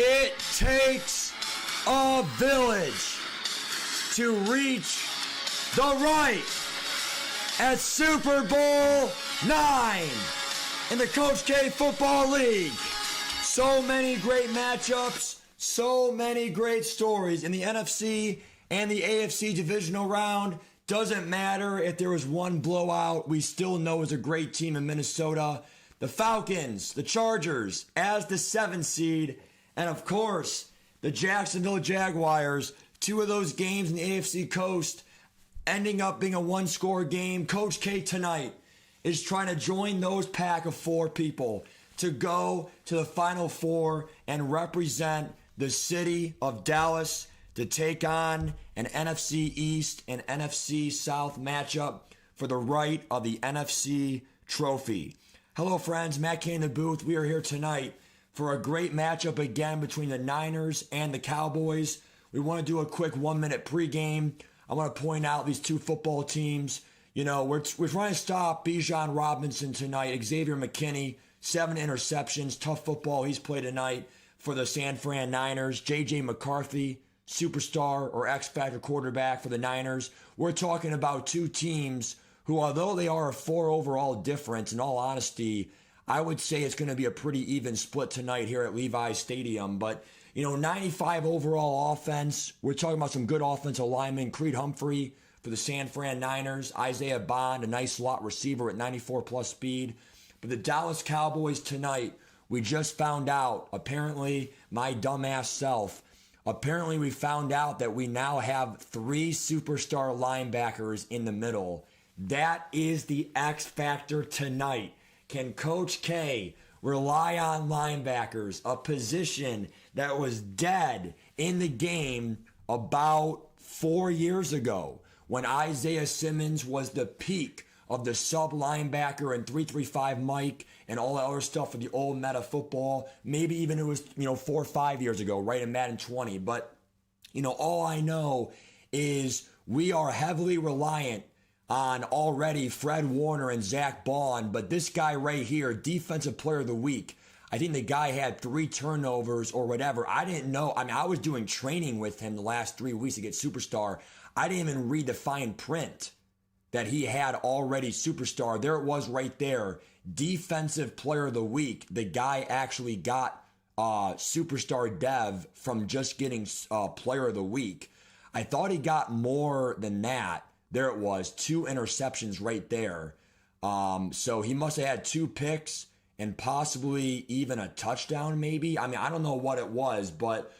It takes a village to reach the right at Super Bowl IX in the Coach K Football League. So many great matchups, so many great stories in the NFC and the AFC divisional round. Doesn't matter if there was one blowout, we still know it's a great team in Minnesota. The Falcons, the Chargers as the 7th seed, and of course, the Jacksonville Jaguars. Two of those games in the AFC Coast ending up being a one-score game. Coach K tonight is trying to join those pack of four people to go to the Final Four and represent the city of Dallas to take on an NFC East and NFC South matchup for the right of the NFC trophy. Hello friends, Matt K in the booth. We are here tonight for a great matchup again between the Niners and the Cowboys. We want to do a quick 1-minute pregame. I want to point out these two football teams. You know, we're trying to stop Bijan Robinson tonight. Xavier McKinney, 7 interceptions. Tough football he's played tonight for the San Fran Niners. McCarthy, superstar or X-Factor quarterback for the Niners. We're talking about two teams who, although they are a 4 overall difference, in all honesty, I would say it's going to be a pretty even split tonight here at Levi's Stadium. But, you know, 95 overall offense. We're talking about some good offensive linemen. Creed Humphrey for the San Fran Niners. Isaiah Bond, a nice slot receiver at 94 plus speed. But the Dallas Cowboys tonight, we just found out, apparently, my dumbass self, apparently we found out that we now have 3 superstar linebackers in the middle. That is the X factor tonight. Can Coach K rely on linebackers, a position that was dead in the game about 4 years ago when Isaiah Simmons was the peak of the sub linebacker and 3-3-5 Mike and all that other stuff for the old meta football. Maybe even it was, 4 or 5 years ago, right in Madden 20. But, all I know is we are heavily reliant on already Fred Warner and Zach Bond, but this guy right here, Defensive Player of the Week, I think the guy had 3 turnovers or whatever. I didn't know. I mean, I was doing training with him the last 3 weeks to get superstar. I didn't even read the fine print that he had already superstar. There it was right there. Defensive Player of the Week. The guy actually got superstar dev from just getting Player of the Week. I thought he got more than that. There it was, 2 interceptions right there. So he must have had 2 picks and possibly even a touchdown maybe. I mean, I don't know what it was, but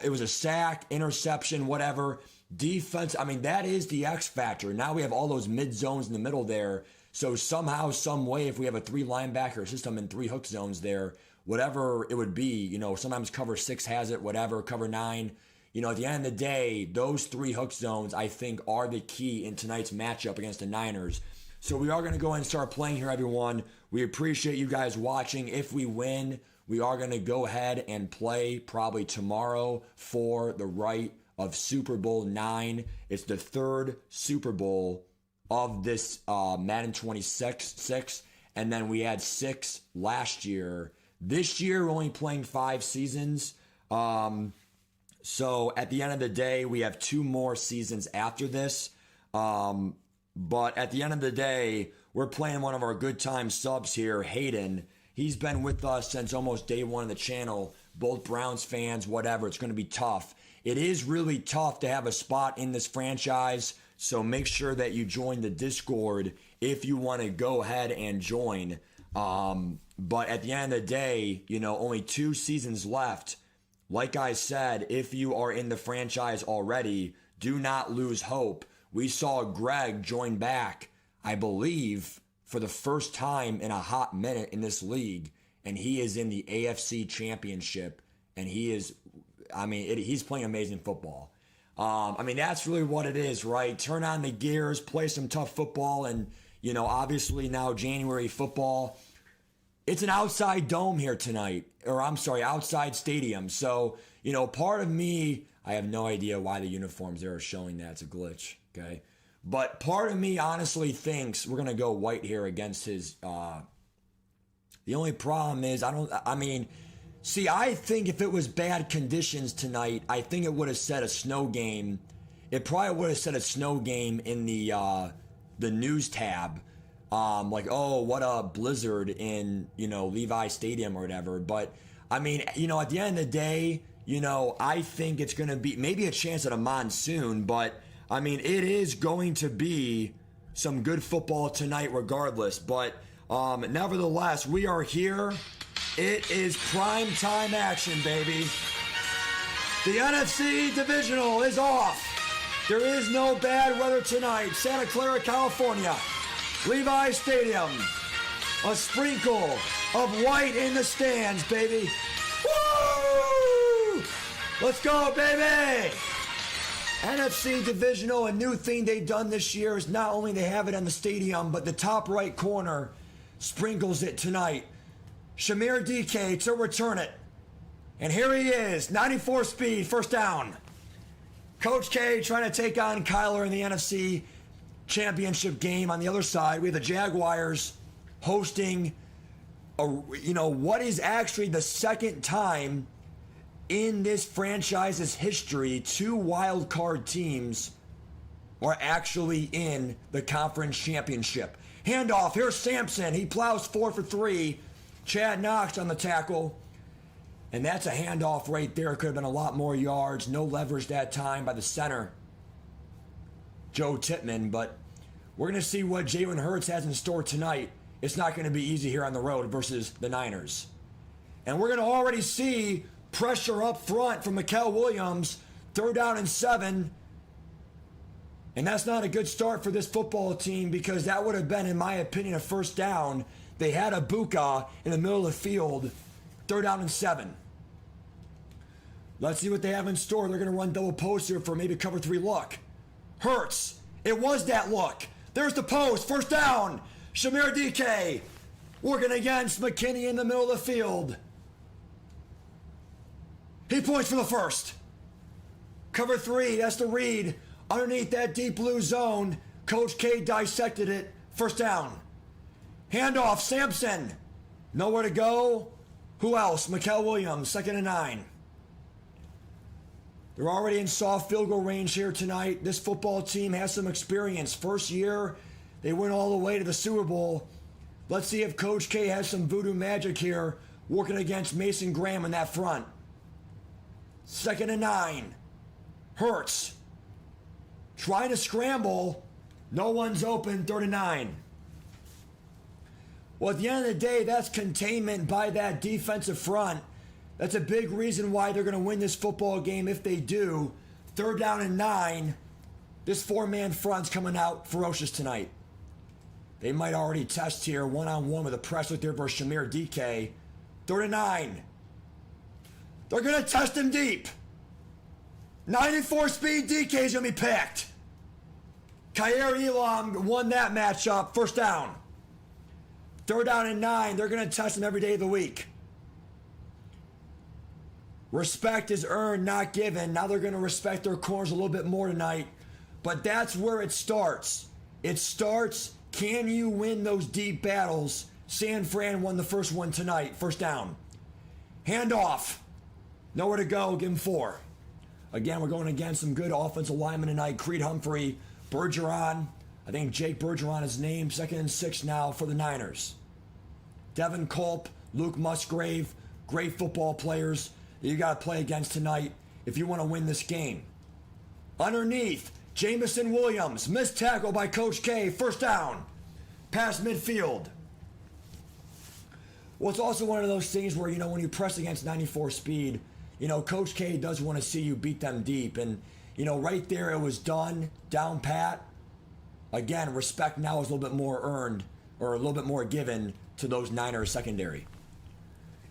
it was a sack, interception, whatever. Defense, I mean, that is the X factor. Now we have all those mid zones in the middle there. So somehow, some way, if we have a 3 linebacker system and 3 hook zones there, whatever it would be, sometimes cover 6 has it, whatever, cover 9. At the end of the day, those 3 hook zones, I think, are the key in tonight's matchup against the Niners. So we are going to go and start playing here, everyone. We appreciate you guys watching. If we win, we are going to go ahead and play probably tomorrow for the right of Super Bowl IX. It's the 3rd Super Bowl of this Madden 26. And then we had 6 last year. This year, we're only playing 5 seasons. So at the end of the day, we have 2 more seasons after this. But at the end of the day, we're playing one of our good time subs here, Hayden. He's been with us since almost day 1 of the channel. Both Browns fans, whatever. It's going to be tough. It is really tough to have a spot in this franchise. So make sure that you join the Discord if you want to go ahead and join. But at the end of the day, only 2 seasons left. Like I said, if you are in the franchise already, do not lose hope. We saw Greg join back, I believe, for the first time in a hot minute in this league, and he is in the AFC Championship, and he's playing amazing football. That's really what it is, right? Turn on the gears, play some tough football, and, obviously now January football. It's an outside dome here tonight, outside stadium. So, part of me, I have no idea why the uniforms there are showing that. It's a glitch, okay? But part of me honestly thinks we're going to go white here against his, the only problem is, See, I think if it was bad conditions tonight, I think it would have said a snow game. It probably would have said a snow game in the news tab. Like, oh, what a blizzard in, Levi Stadium or whatever. But, I mean, at the end of the day, I think it's going to be maybe a chance at a monsoon. But, I mean, it is going to be some good football tonight regardless. But, nevertheless, we are here. It is prime time action, baby. The NFC Divisional is off. There is no bad weather tonight. Santa Clara, California. Levi Stadium. A sprinkle of white in the stands, baby. Woo! Let's go, baby! NFC Divisional, a new thing they've done this year is not only they have it on the stadium, but the top right corner sprinkles it tonight. Shamir DK to return it. And here he is, 94 speed, first down. Coach K trying to take on Kyler in the NFC Championship game. On the other side, we have the Jaguars hosting what is actually the second time in this franchise's history 2 wild card teams are actually in the conference championship. Handoff, here's Sampson. He plows 4 for 3. Chad Knox on the tackle. And that's a handoff right there. Could have been a lot more yards. No leverage that time by the center, Joe Tippmann. But we're going to see what Jalen Hurts has in store tonight. It's not going to be easy here on the road versus the Niners. And we're going to already see pressure up front from Mikael Williams. 3rd down and 7. And that's not a good start for this football team because that would have been, in my opinion, a first down. They had Ibuka in the middle of the field. 3rd down and 7. Let's see what they have in store. They're going to run double post here for maybe cover 3 look. Hurts. It was that look. There's the post. First down. Shamir DK working against McKinney in the middle of the field. He points for the first. Cover 3. That's the read. Underneath that deep blue zone. Coach K dissected it. First down. Handoff, Sampson. Nowhere to go. Who else? Mikael Williams, 2nd and 9. They're already in soft field goal range here tonight. This football team has some experience. First year, they went all the way to the Super Bowl. Let's see if Coach K has some voodoo magic here, working against Mason Graham in that front. 2nd and 9. Hurts. Trying to scramble. No one's open, 3rd and 9. Well, at the end of the day, that's containment by that defensive front. That's a big reason why they're going to win this football game if they do. 3rd down and 9. This 4-man front's coming out ferocious tonight. They might already test here one-on-one with a press right there for Shamir DK. 3rd and 9. They're going to test him deep. 94 speed DK's going to be picked. Kyer Elam won that matchup. First down. 3rd down and 9. They're going to test him every day of the week. Respect is earned, not given. Now they're going to respect their corners a little bit more tonight. But that's where it starts. It starts, can you win those deep battles? San Fran won the first one tonight. First down. Handoff. Nowhere to go. Give him 4. Again, we're going against some good offensive linemen tonight. Creed Humphrey, Bergeron. I think Jake Bergeron is named 2nd and 6 now for the Niners. Devin Culp, Luke Musgrave, great football players that you got to play against tonight if you want to win this game. Underneath, Jamison Williams, missed tackle by Coach K, first down, past midfield. Well, it's also one of those things where, when you press against 94 speed, Coach K does want to see you beat them deep. And, right there it was done, down pat. Again, respect now is a little bit more earned or a little bit more given to those Niners secondary.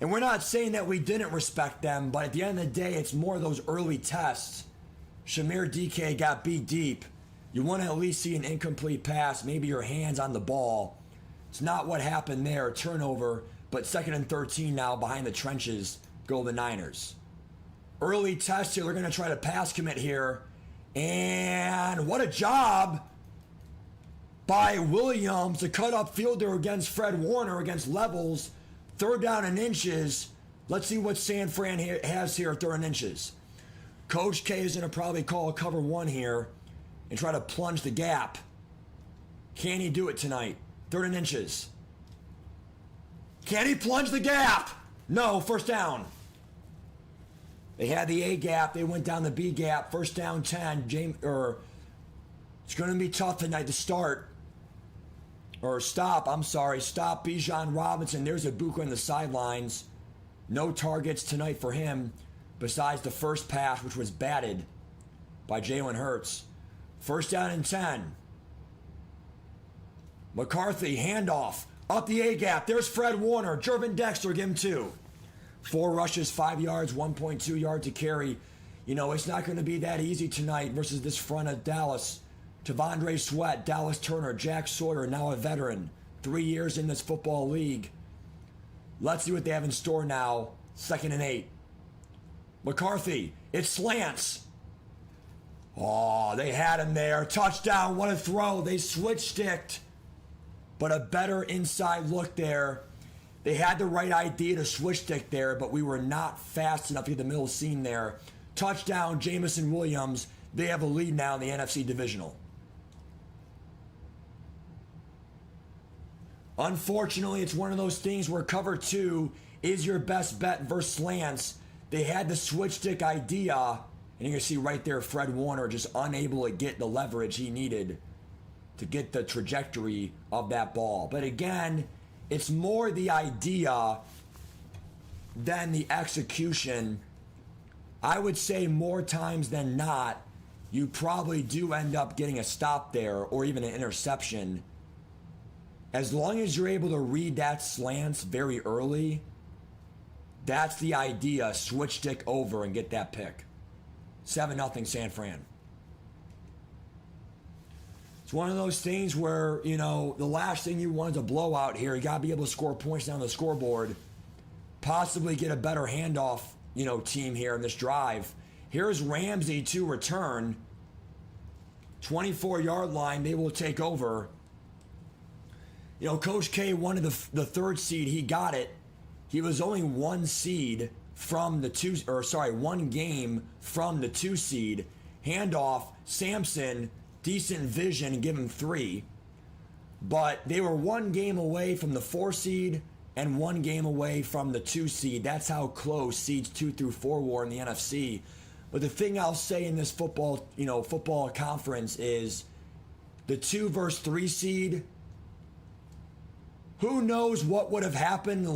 And we're not saying that we didn't respect them, but at the end of the day, it's more of those early tests. Shamir DK got beat deep. You want to at least see an incomplete pass, maybe your hands on the ball. It's not what happened there, turnover, but 2nd and 13 now behind the trenches go the Niners. Early test here, they're going to try to pass commit here. And what a job by Williams to cut up field there against Fred Warner, against Levels. 3rd down and inches. Let's see what San Fran has here at 3rd and inches. Coach K is going to probably call a cover 1 here and try to plunge the gap. Can he do it tonight? 3rd and inches. Can he plunge the gap? No, 1st down. They had the A gap. They went down the B gap. 1st down 10. It's going to be tough tonight to start. Stop Bijan Robinson. There's Ibuka on the sidelines. No targets tonight for him besides the first pass, which was batted by Jalen Hurts. 1st down and 10. McCarthy, handoff. Up the A gap. There's Fred Warner. Jervin Dexter, give him 2. 4 rushes, 5 yards, 1.2 yards to carry. You know, it's not going to be that easy tonight versus this front of Dallas. Tavondre Sweat, Dallas Turner, Jack Sawyer, now a veteran. 3 years in this football league. Let's see what they have in store now. 2nd and 8. McCarthy, it slants. Oh, they had him there. Touchdown, what a throw. They switch-sticked. But a better inside look there. They had the right idea to switch-stick there, but we were not fast enough to get the middle seam there. Touchdown, Jamison Williams. They have a lead now in the NFC Divisional. Unfortunately, it's one of those things where cover 2 is your best bet versus slants. They had the switch stick idea, and you can see right there Fred Warner just unable to get the leverage he needed to get the trajectory of that ball. But again, it's more the idea than the execution. I would say more times than not, you probably do end up getting a stop there or even an interception. As long as you're able to read that slants very early, that's the idea. Switch stick over and get that pick. 7-0 San Fran. It's one of those things where, you know, the last thing you want is a blowout here. You got to be able to score points down the scoreboard. Possibly get a better handoff, you know, team here in this drive. Here's Ramsey to return. 24-yard line. They will take over. You know, Coach K wanted the 3rd seed. He got it. He was only 1 seed from the 1 game from the 2 seed. Handoff, Sampson, decent vision, and give him 3. But they were 1 game away from the 4 seed and 1 game away from the 2 seed. That's how close seeds 2 through 4 were in the NFC. But the thing I'll say in this football conference is the 2 versus 3 seed. Who knows what would have happened in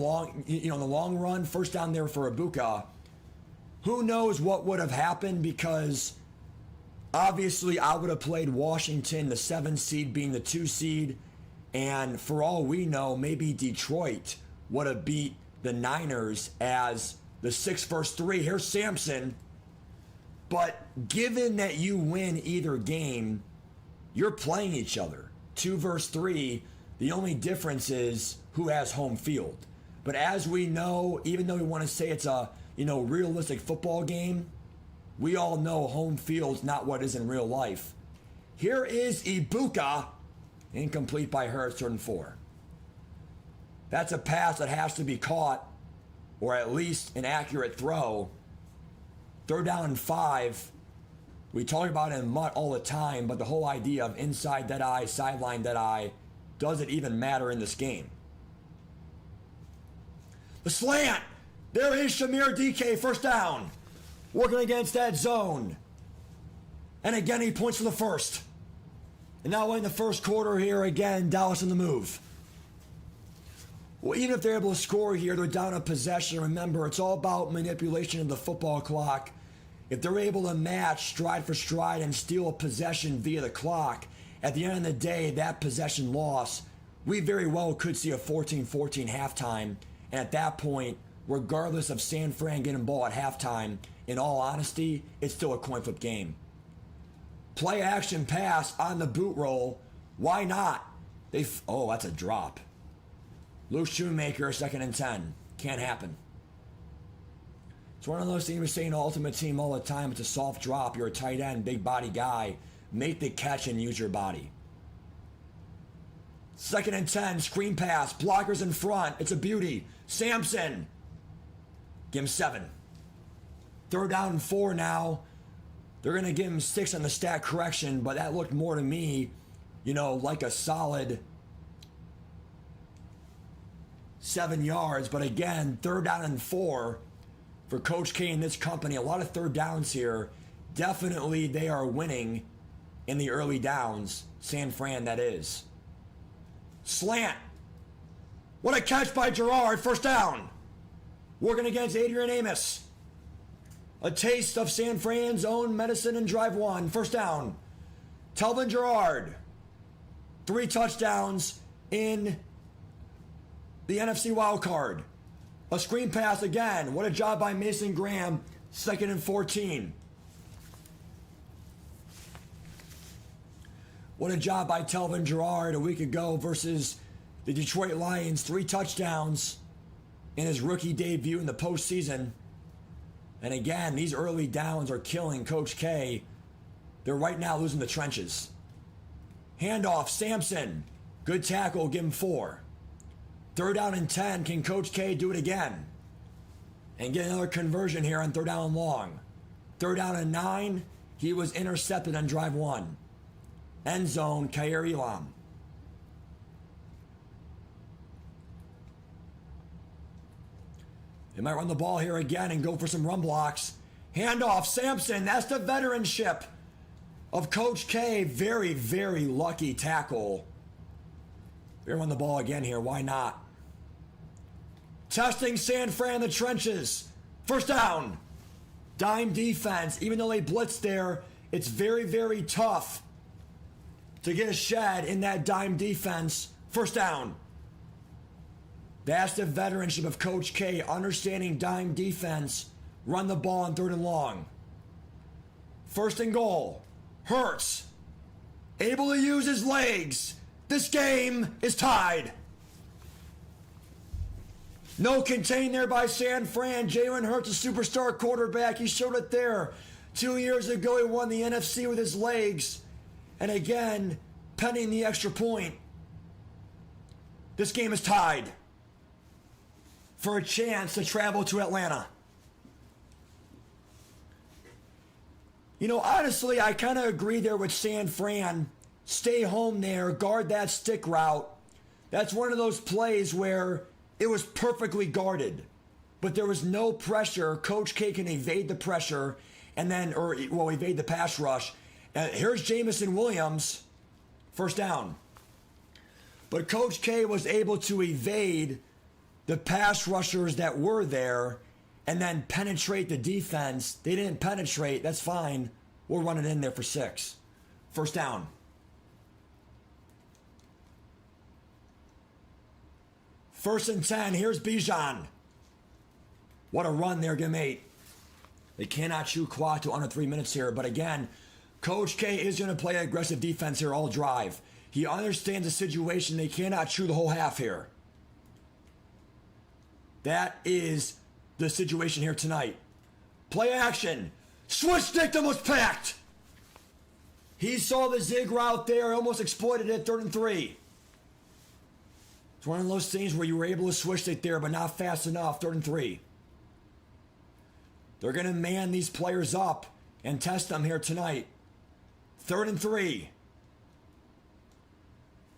the long run? 1st down there for Ibuka. Who knows what would have happened, because obviously I would have played Washington, the 7 seed being the 2 seed, and for all we know, maybe Detroit would have beat the Niners as the 6 versus 3. Here's Sampson. But given that you win either game, you're playing each other. 2 versus 3. The only difference is who has home field. But as we know, even though we want to say it's a realistic football game, we all know home field's not what is in real life. Here is Ibuka, incomplete by Hurts, 3rd and 4. That's a pass that has to be caught, or at least an accurate throw. 3rd down and 5. We talk about it in MUT all the time, but the whole idea of inside dead eye, sideline dead eye, does it even matter in this game? The slant. There is Shamir DK, 1st down. Working against that zone. And again, he points for the 1st. And now in the 1st quarter here, again, Dallas in the move. Well, even if they're able to score here, they're down a possession. Remember, it's all about manipulation of the football clock. If they're able to match stride for stride and steal a possession via the clock, at the end of the day, that possession loss, we very well could see a 14-14 halftime. And at that point, regardless of San Fran getting ball at halftime, in all honesty, it's still a coin flip game. Play action pass on the boot roll. Why not? Oh, that's a drop. Luke Shoemaker, 2nd and 10. Can't happen. It's one of those things we say in the Ultimate Team all the time. It's a soft drop. You're a tight end, big body guy. Make the catch and use your body. 2nd and 10, screen pass, blockers in front. It's a beauty. Sampson. Give him 7. 3rd down and 4 now. They're going to give him 6 on the stat correction, but that looked more to me, like a solid 7 yards. But again, 3rd down and 4 for Coach K and this company. A lot of 3rd downs here. Definitely they are winning in the early downs. San Fran, that is. Slant. What a catch by Gerard. 1st down. Working against Adrian Amos. A taste of San Fran's own medicine in drive 1. 1st down. Telvin Gerard. 3 touchdowns in the NFC wild card. A screen pass again. What a job by Mason Graham. 2nd and 14. What a job by Telvin Gerard a week ago versus the Detroit Lions. 3 touchdowns in his rookie debut in the postseason. And again, these early downs are killing Coach K. They're right now losing the trenches. Handoff, Sampson. Good tackle, give him 4. 3rd down and 10. Can Coach K do it again? And get another conversion here on 3rd down and long. 3rd down and 9. He was intercepted on drive 1. End zone, Khair Elam. They might run the ball here again and go for some run blocks. Handoff, Sampson. That's the veteranship of Coach K. Very, very lucky tackle. They're run the ball again here. Why not? Testing San Fran in the trenches. 1st down. Dime defense. Even though they blitzed there, it's very, very tough to get a shed in that dime defense. 1st down. That's the veteranship of Coach K, understanding dime defense. Run the ball on 3rd and long. 1st and goal. Hurts. Able to use his legs. This game is tied. No contain there by San Fran. Jalen Hurts, a superstar quarterback. He showed it there. 2 years ago, he won the NFC with his legs. And again, pending the extra point, this game is tied for a chance to travel to Atlanta. Honestly, I kind of agree there with San Fran. Stay home there, guard that stick route. That's one of those plays where it was perfectly guarded, but there was no pressure. Coach K can evade the pressure evade the pass rush. Here's Jamison Williams, 1st down. But Coach K was able to evade the pass rushers that were there and then penetrate the defense. They didn't penetrate. That's fine. We'll run it in there for 6. 1st down. First and 10. Here's Bijan. What a run there. Give him 8. They cannot shoot clock to under 3 minutes here. But again, Coach K is going to play aggressive defense here all drive. He understands the situation. They cannot chew the whole half here. That is the situation here tonight. Play action. Switch dictum was packed. He saw the zig route there, almost exploited it. 3rd and 3. It's one of those things where you were able to switch it there, but not fast enough. 3rd and 3. They're going to man these players up and test them here tonight. 3rd and 3.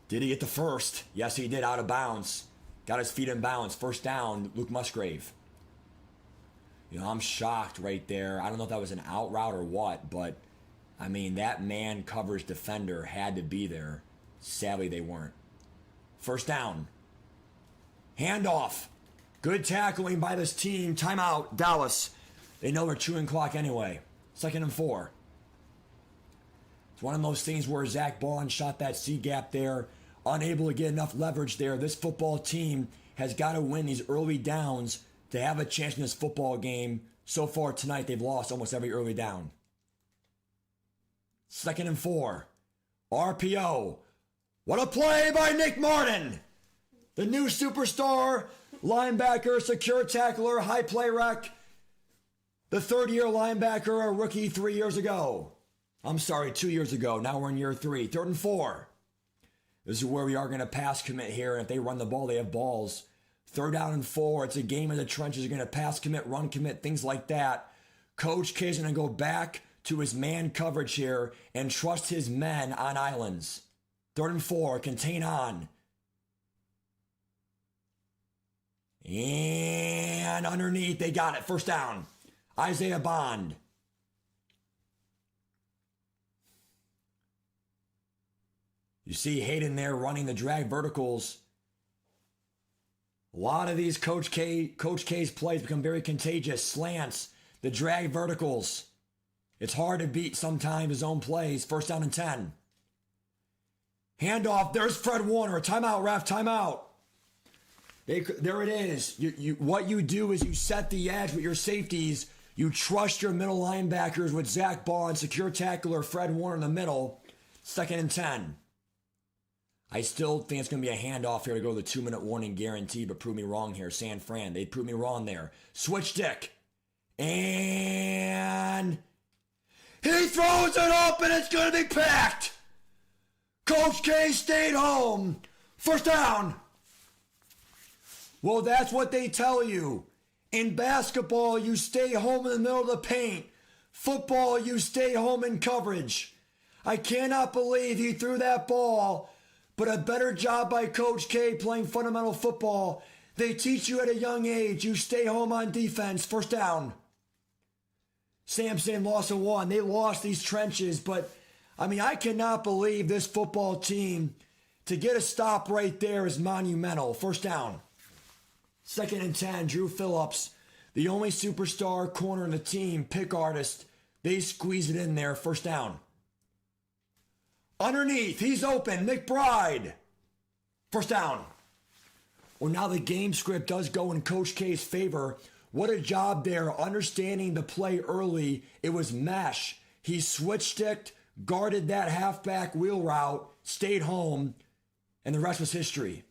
Did he get the first? Yes, he did, out of bounds. Got his feet in bounds. 1st down, Luke Musgrave. I'm shocked right there. I don't know if that was an out route or what, but, that man coverage defender had to be there. Sadly, they weren't. 1st down. Handoff. Good tackling by this team. Timeout, Dallas. They know they're chewing clock anyway. 2nd and 4. It's one of those things where Zach Bond shot that C gap there. Unable to get enough leverage there. This football team has got to win these early downs to have a chance in this football game. So far tonight, they've lost almost every early down. 2nd and 4. RPO. What a play by Nick Martin. The new superstar, linebacker, secure tackler, high play rec. The 3rd-year linebacker, a rookie 3 years ago. 2 years ago. Now we're in year 3. 3rd and 4. This is where we are going to pass commit here. And if they run the ball, they have balls. 3rd down and 4. It's a game of the trenches. You're going to pass commit, run commit, things like that. Coach K is going to go back to his man coverage here and trust his men on islands. 3rd and 4. Contain on. And underneath, they got it. 1st down. Isaiah Bond. You see Hayden there running the drag verticals. A lot of these Coach K's plays become very contagious. Slants, the drag verticals. It's hard to beat sometimes his own plays. 1st down and 10. Handoff. There's Fred Warner. Timeout, ref. Timeout. There it is. What you do is you set the edge with your safeties. You trust your middle linebackers with Zach Bond, secure tackler Fred Warner in the middle. 2nd and 10. I still think it's going to be a handoff here to go to the 2-minute warning guarantee, but prove me wrong here. San Fran, they proved me wrong there. Switch stick. And he throws it up and it's going to be packed. Coach K stayed home. 1st down. Well, that's what they tell you. In basketball, you stay home in the middle of the paint. Football, you stay home in coverage. I cannot believe he threw that ball. But a better job by Coach K playing fundamental football. They teach you at a young age. You stay home on defense. 1st down. Sampson lost a 1. They lost these trenches. But, I cannot believe this football team, to get a stop right there is monumental. 1st down. 2nd and 10. Drew Phillips, the only superstar corner in the team, pick artist. They squeeze it in there. 1st down. Underneath, he's open. McBride. 1st down. Well, now the game script does go in Coach K's favor. What a job there, understanding the play early. It was mesh. He switch-sticked, guarded that halfback wheel route, stayed home, and the rest was history.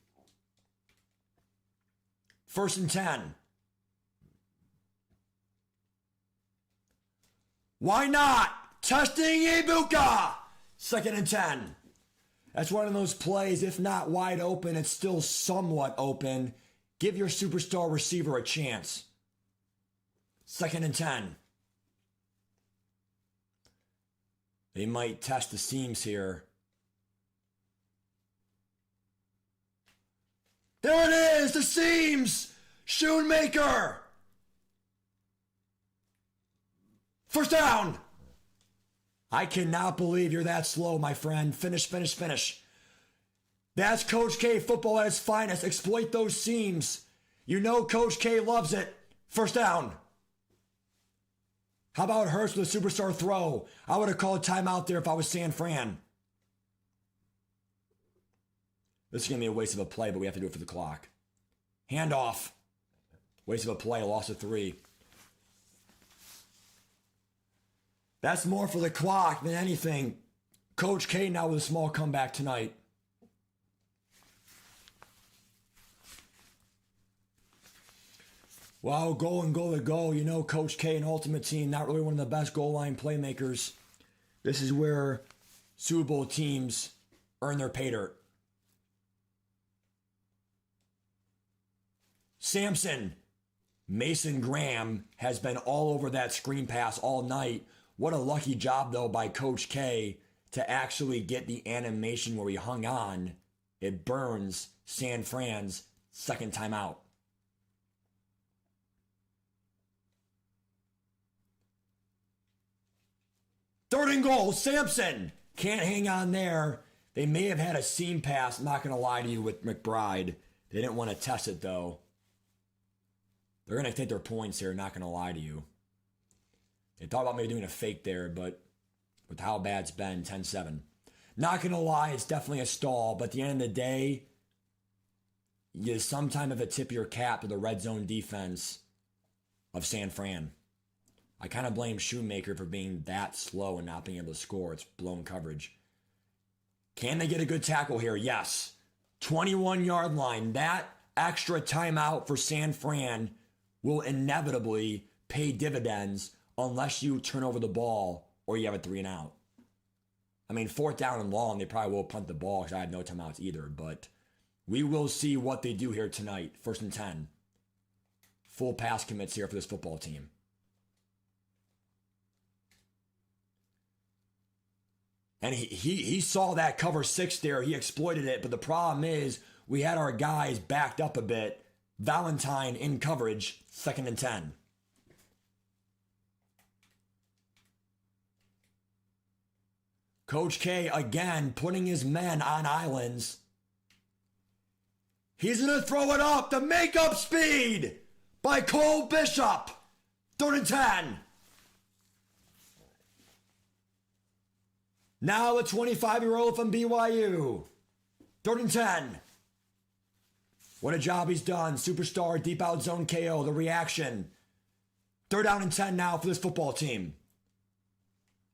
1st and 10. Why not? Testing Ibuka. 2nd and 10. That's one of those plays, if not wide open, it's still somewhat open. Give your superstar receiver a chance. 2nd and 10. They might test the seams here. There it is, the seams! Shoemaker! 1st down! I cannot believe you're that slow, my friend. Finish. That's Coach K football at its finest. Exploit those seams. You know Coach K loves it. 1st down. How about Hurst with a superstar throw? I would have called timeout there if I was San Fran. This is going to be a waste of a play, but we have to do it for the clock. Handoff. Waste of a play, loss of 3. That's more for the clock than anything. Coach K now with a small comeback tonight. Well, goal and goal to goal. You know Coach K and Ultimate Team, not really one of the best goal line playmakers. This is where Super Bowl teams earn their pay dirt. Sampson. Mason Graham has been all over that screen pass all night. What a lucky job, though, by Coach K to actually get the animation where he hung on. It burns San Fran's 2nd timeout. Third and goal, Sampson. Can't hang on there. They may have had a seam pass, I'm not going to lie to you, with McBride. They didn't want to test it, though. They're going to take their points here, not going to lie to you. They thought about maybe doing a fake there, but with how bad it's been, 10-7. Not going to lie, it's definitely a stall, but at the end of the day, you sometime have a tip of your cap to the red zone defense of San Fran. I kind of blame Shoemaker for being that slow and not being able to score. It's blown coverage. Can they get a good tackle here? Yes. 21-yard line. That extra timeout for San Fran will inevitably pay dividends unless you turn over the ball or you have a 3-and-out. I mean, 4th down and long, they probably will punt the ball because I had no timeouts either. But We will see what they do here tonight. 1st and 10. Full pass commits here for this football team. And he saw that cover 6 there. He exploited it. But the problem is we had our guys backed up a bit. Valentine in coverage. 2nd and 10. Coach K again putting his men on islands. He's going to throw it up. The makeup speed by Cole Bishop. 3rd and 10. Now the 25-year-old from BYU. 3rd and 10. What a job he's done. Superstar deep out zone KO. The reaction. 3rd down and 10 now for this football team.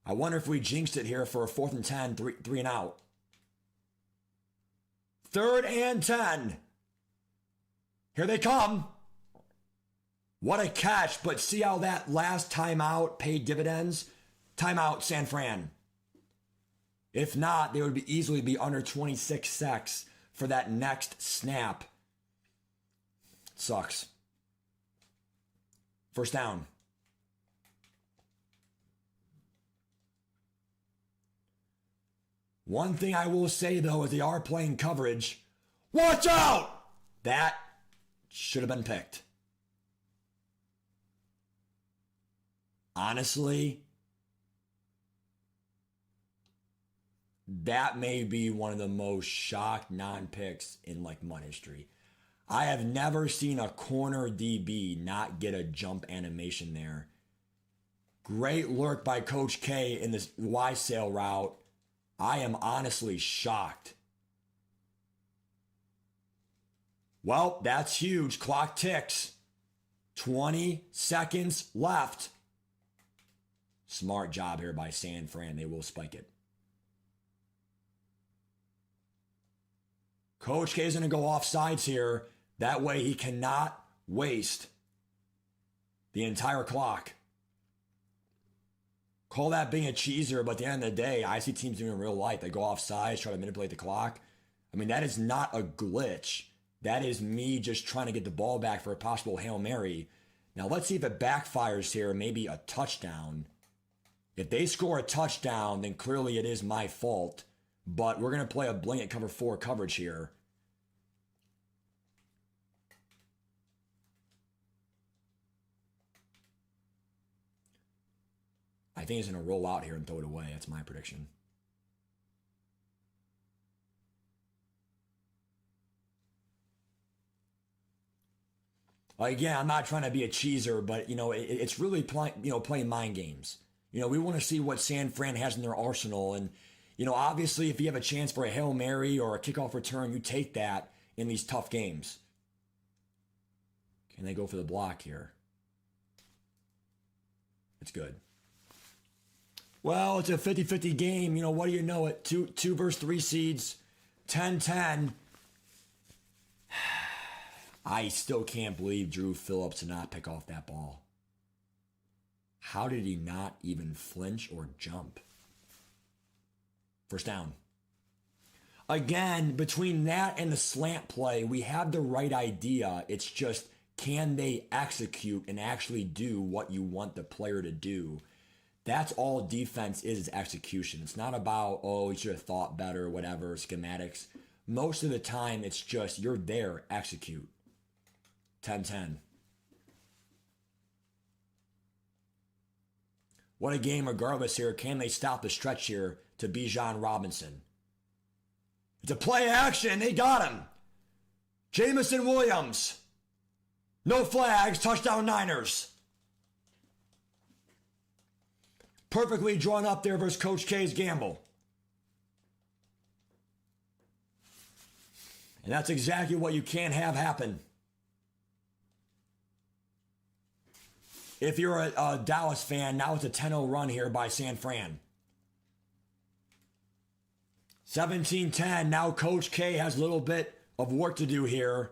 I wonder if we jinxed it here for a 4th and 10, 3 and out. 3rd and 10. Here they come. What a catch, but see how that last timeout paid dividends? Timeout, San Fran. If not, they would easily be under 26 sacks for that next snap. Sucks. 1st down. One thing I will say, though, is they are playing coverage. Watch out! That should have been picked. Honestly, that may be one of the most shocked non-picks in like MUT history. I have never seen a corner DB not get a jump animation there. Great lurk by Coach K in this Y-sail route. I am honestly shocked. Well, that's huge. Clock ticks. 20 seconds left. Smart job here by San Fran. They will spike it. Coach K is going to go off sides here. That way he cannot waste the entire clock. Call that being a cheeser, but at the end of the day, I see teams doing in real life. They go off sides, try to manipulate the clock. I mean, that is not a glitch. That is me just trying to get the ball back for a possible Hail Mary. Now, let's see if it backfires here, maybe a touchdown. If they score a touchdown, then clearly it is my fault. But we're going to play a blanket cover 4 coverage here. I think he's going to roll out here and throw it away. That's my prediction. Again, I'm not trying to be a cheeser, but, it's really playing mind games. We want to see what San Fran has in their arsenal. And, obviously, if you have a chance for a Hail Mary or a kickoff return, you take that in these tough games. Can they go for the block here? It's good. Well, it's a 50-50 game. What do you know it? 2 versus 3 seeds, 10-10. I still can't believe Drew Phillips did not pick off that ball. How did he not even flinch or jump? 1st down. Again, between that and the slant play, we have the right idea. It's just, can they execute and actually do what you want the player to do? That's all defense is execution. It's not about, you should have thought better, whatever, schematics. Most of the time, it's just, you're there, execute. 10-10. What a game regardless here. Can they stop the stretch here to Bijan Robinson? It's a play action. They got him. Jamison Williams. No flags. Touchdown Niners. Perfectly drawn up there versus Coach K's gamble. And that's exactly what you can't have happen. If you're a Dallas fan, now it's a 10-0 run here by San Fran. 17-10. Now Coach K has a little bit of work to do here.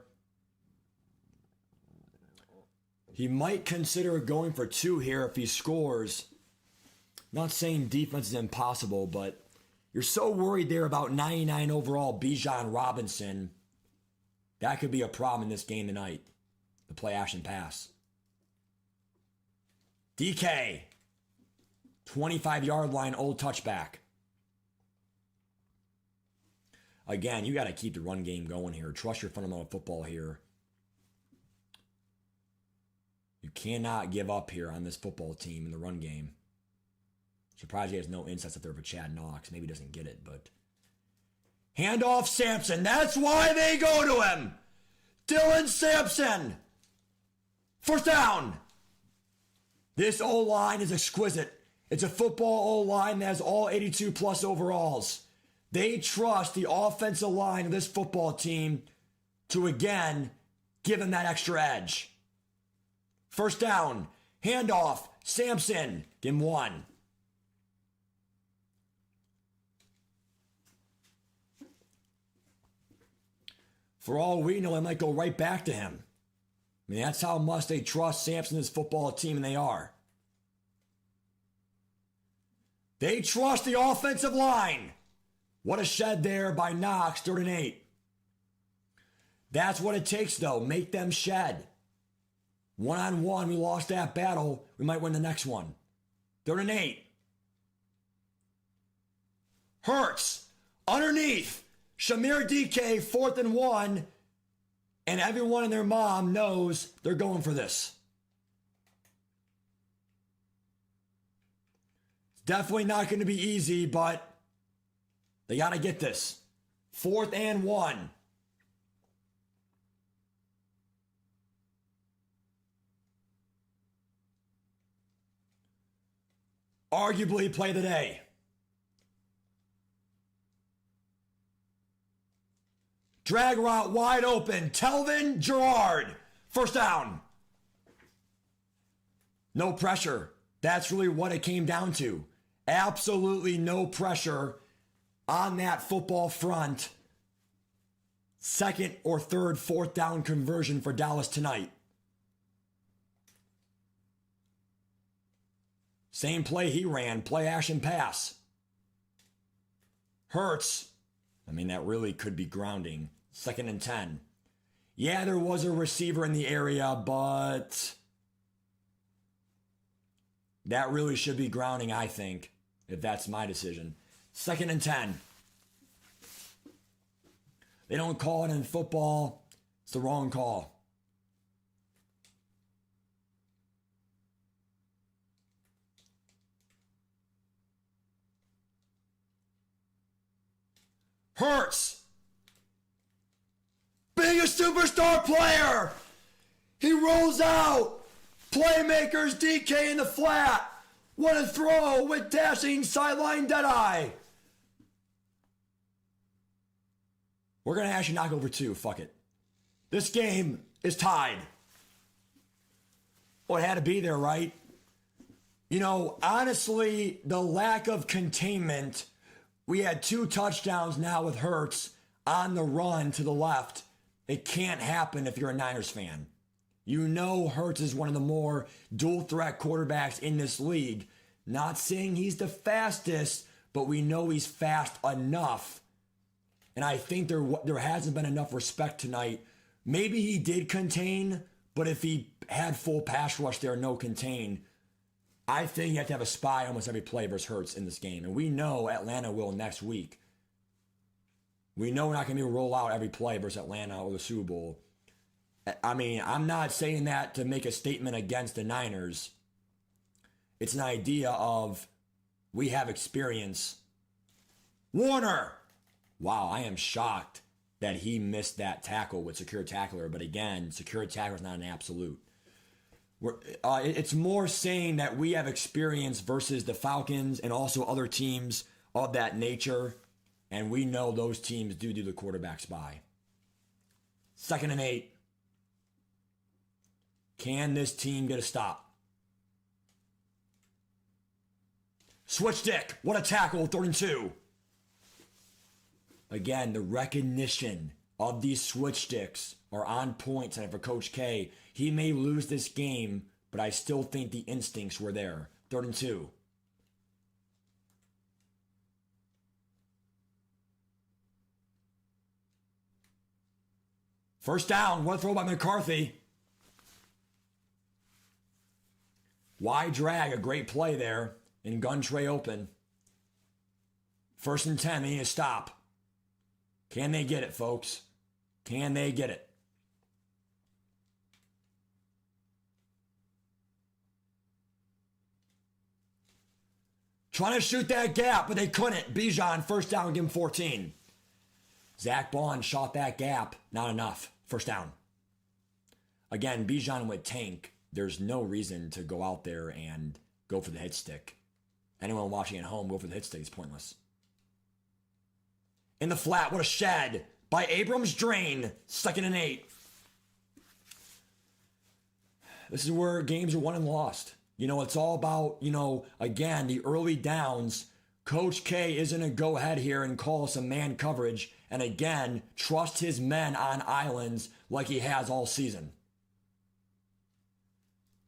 He might consider going for 2 here if he scores. Not saying defense is impossible, but you're so worried there about 99 overall Bijan Robinson. That could be a problem in this game tonight. The play action pass. DK. 25-yard line, old touchback. Again, you got to keep the run game going here. Trust your fundamental football here. You cannot give up here on this football team in the run game. Surprised he has no insights up there for Chad Knox. Maybe he doesn't get it, but... Handoff Sampson. That's why they go to him. Dylan Sampson. First down. This O-line is exquisite. It's a football O-line that has all 82 plus overalls. They trust the offensive line of this football team to, again, give them that extra edge. First down. Handoff. Sampson. Give him one. For all we know, it might go right back to him. I mean, that's how much they trust Sampson, this football team, and they are. They trust the offensive line. What a shed there by Knox, 3rd and 8. That's what it takes, though. Make them shed. 1-on-1, we lost that battle. We might win the next one. 3rd and 8. Hurts. Underneath. Shamir DK, 4th and 1. And everyone and their mom knows they're going for this. It's definitely not going to be easy, but they got to get this. 4th and 1. Arguably play of the day. Drag route wide open. Telvin Gerard. First down. No pressure. That's really what it came down to. Absolutely no pressure on that football front. 2nd or 3rd, 4th down conversion for Dallas tonight. Same play he ran. Play action pass. Hurts. I mean, that really could be grounding. 2nd and 10. Yeah, there was a receiver in the area, but that really should be grounding, I think, if that's my decision. 2nd and 10. They don't call it in football. It's the wrong call. Hurts. Being a superstar player. He rolls out. Playmakers, DK in the flat. What a throw with dashing sideline deadeye. We're going to actually knock over 2. Fuck it. This game is tied. Well, it had to be there, right? You know, honestly, the lack of containment. We had 2 touchdowns now with Hurts on the run to the left. It can't happen if you're a Niners fan. You know Hurts is one of the more dual threat quarterbacks in this league. Not saying he's the fastest, but we know he's fast enough. And I think there hasn't been enough respect tonight. Maybe he did contain, but if he had full pass rush there, no contain, I think you have to have a spy almost every play versus Hurts in this game. And we know Atlanta will next week. We know we're not going to be able to roll out every play versus Atlanta or the Super Bowl. I mean, I'm not saying that to make a statement against the Niners. It's an idea of we have experience. Warner! Wow, I am shocked that he missed that tackle with secure tackler. But again, secure tackler is not an absolute. It's more saying that we have experience versus the Falcons and also other teams of that nature. And we know those teams do the quarterback spy. 2nd and 8. Can this team get a stop? Switch stick. What a tackle. 3rd and 2. Again, the recognition of these switch sticks are on point tonight for Coach K. He may lose this game, but I still think the instincts were there. 3rd and 2. First down. What a throw by McCarthy. Wide drag. A great play there. And gun tray open. 1st and 10. They need to stop. Can they get it, folks? Can they get it? Trying to shoot that gap, but they couldn't. Bijan, first down, give him 14. Zach Bond shot that gap. Not enough. First down. Again, Bijan would tank. There's no reason to go out there and go for the hit stick. Anyone watching at home, go for the hit stick. It's pointless. In the flat, what a shed by Abrams Drain. 2nd and 8. This is where games are won and lost. You know, it's all about, again, the early downs. Coach K isn't a go ahead here and call some man coverage. And again, trust his men on islands like he has all season.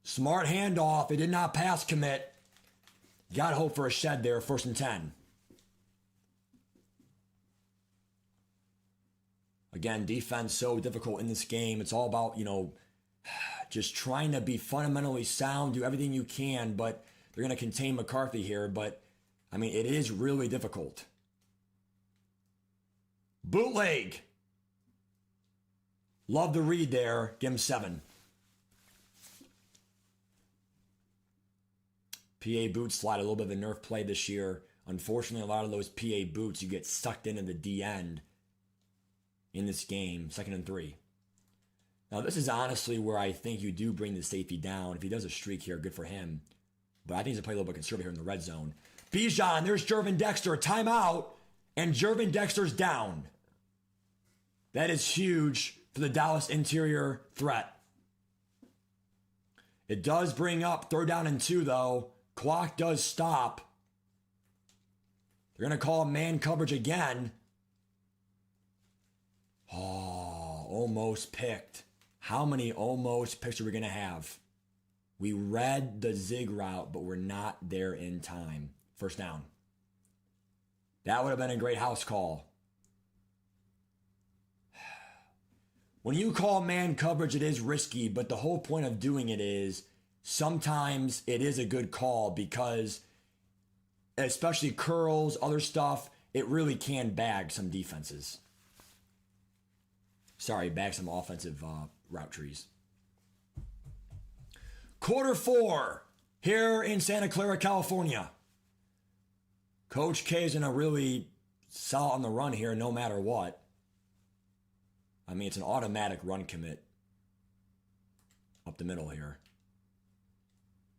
Smart handoff. They did not pass commit. Got hope for a shed there. 1st and 10. Again, defense so difficult in this game. It's all about, just trying to be fundamentally sound, do everything you can, but they're going to contain McCarthy here. But, it is really difficult. Bootleg. Love the read there. Give him 7. PA boot slide, a little bit of a nerf play this year. Unfortunately, a lot of those PA boots, you get sucked into the D end in this game. 2nd and 3. Now, this is honestly where I think you do bring the safety down. If he does a streak here, good for him. But I think he's going to play a little bit conservative here in the red zone. Bijan, there's Jervin Dexter. Timeout. And Jervin Dexter's down. That is huge for the Dallas interior threat. It does bring up 3rd down and 2, though. Clock does stop. They're going to call man coverage again. Oh, almost picked. How many almost picks are we going to have? We read the zig route, but we're not there in time. 1st down. That would have been a great house call. When you call man coverage, it is risky, but the whole point of doing it is sometimes it is a good call because especially curls, other stuff, it really can bag some defenses. Sorry, bag some offensive route trees. Quarter 4 here in Santa Clara, California. Coach K is going to really sell on the run here no matter what. It's an automatic run commit up the middle here.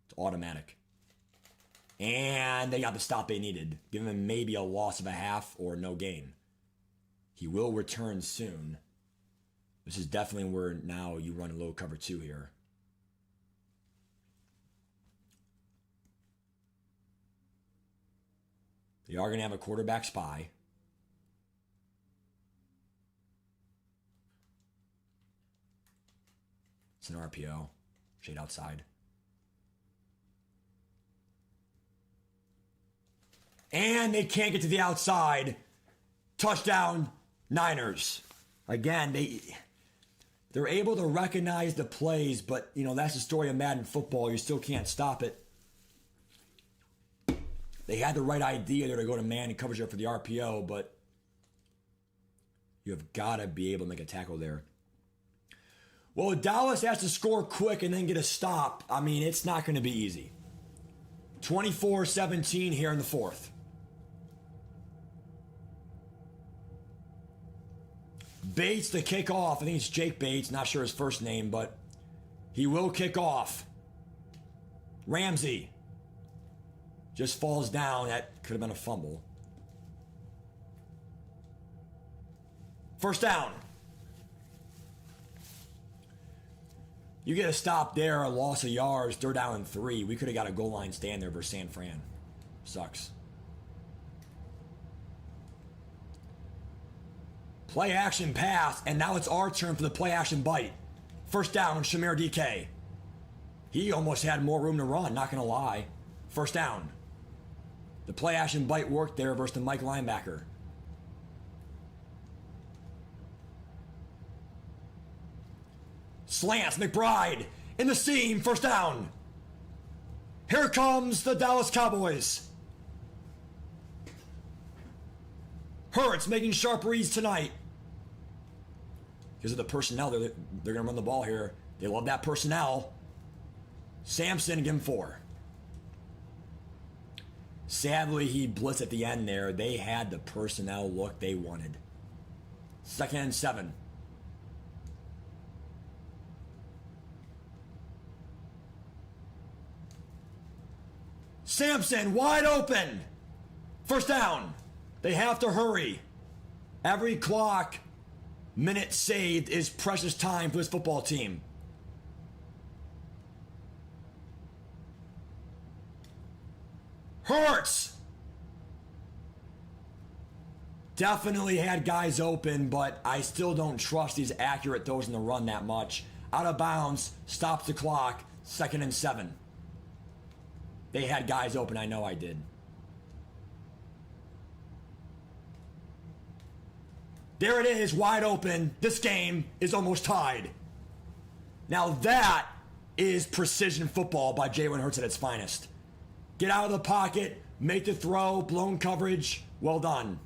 It's automatic. And they got the stop they needed. Giving him maybe a loss of a half or no gain. He will return soon. This is definitely where now you run a low cover 2 here. They are going to have a quarterback spy. It's an RPO. Shade outside. And they can't get to the outside. Touchdown, Niners. Again, they're able to recognize the plays, but, that's the story of Madden football. You still can't stop it. They had the right idea there to go to man and coverage up for the RPO, but you have got to be able to make a tackle there. Well, Dallas has to score quick and then get a stop. It's not going to be easy. 24-17 here in the 4th. Bates to kick off. I think it's Jake Bates. Not sure his first name, but he will kick off. Ramsey just falls down. That could have been a fumble. 1st down. You get a stop there, a loss of yards, 3rd down and 3. We could have got a goal line stand there versus San Fran. Sucks. Play action pass, and now it's our turn for the play action bite. 1st down on Shamir DK. He almost had more room to run, not going to lie. 1st down. The play action bite worked there versus the Mike linebacker. Slants, McBride in the seam, first down. Here comes the Dallas Cowboys. Hurts making sharp reads tonight. Because of the personnel, they're going to run the ball here. They love that personnel. Sampson, give him 4. Sadly, he blitzed at the end there. They had the personnel look they wanted. 2nd and 7. Sampson wide open. First down. They have to hurry. Every clock minute saved is precious time for this football team. Hurts. Definitely had guys open, but I still don't trust these accurate throws in the run that much. Out of bounds, stops the clock, 2nd and 7. They had guys open, I know I did. There it is, wide open. This game is almost tied. Now that is precision football by Jalen Hurts at its finest. Get out of the pocket, make the throw, blown coverage, well done.